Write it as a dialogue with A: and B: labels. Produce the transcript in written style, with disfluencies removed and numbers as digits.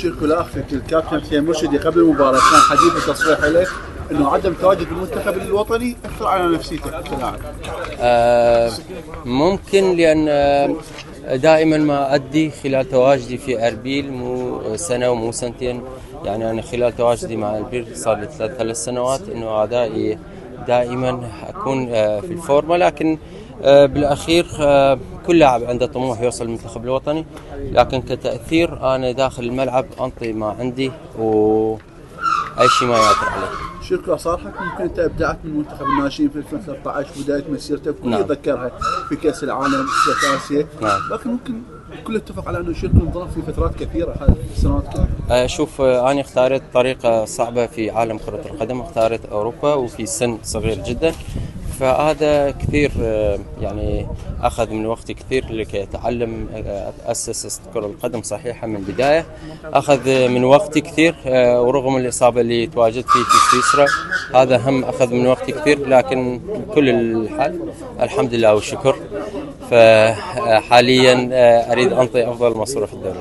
A: شيركو الاخ الكابتن حسين مرشدي قبل المباراه كان حديث بتصريح له انه عدم تواجد المنتخب الوطني اثر على نفسيته كلاعب.
B: ممكن لان دائما ما ادي خلال تواجدي في اربيل مو سنه ومو سنتين، يعني انا خلال تواجدي مع اربيل صار لي 3 سنوات انه ادائي دائما اكون في الفورمه، لكن بالاخير كل لاعب عنده طموح يوصل للمنتخب الوطني، لكن كتاثير انا داخل الملعب انطي ما عندي واي شيء ما ياثر عليه.
A: شيركو صار حق ممكن انت ابدعت من منتخب الناشئين في 2013 بدايه مسيرته الكل
B: نعم.
A: يتذكرها في كاس العالم في اسيا،
B: نعم.
A: لكن ممكن الكل اتفق على انه شيركو انظلم في فترات كثيره هذه السنوات كلها.
B: شوف انا اختارت طريقه صعبه في عالم كره القدم، اختارت اوروبا وفي سن صغير جدا، فهذا كثير يعني اخذ من وقتي كثير لكي اتعلم اسس كره القدم صحيحه من البدايه، اخذ من وقتي كثير، ورغم الاصابه اللي تواجدت في سويسرا هذا هم اخذ من وقتي كثير، لكن كل الحال الحمد لله والشكر. فحاليا اريد انطي افضل مصروف الدوري.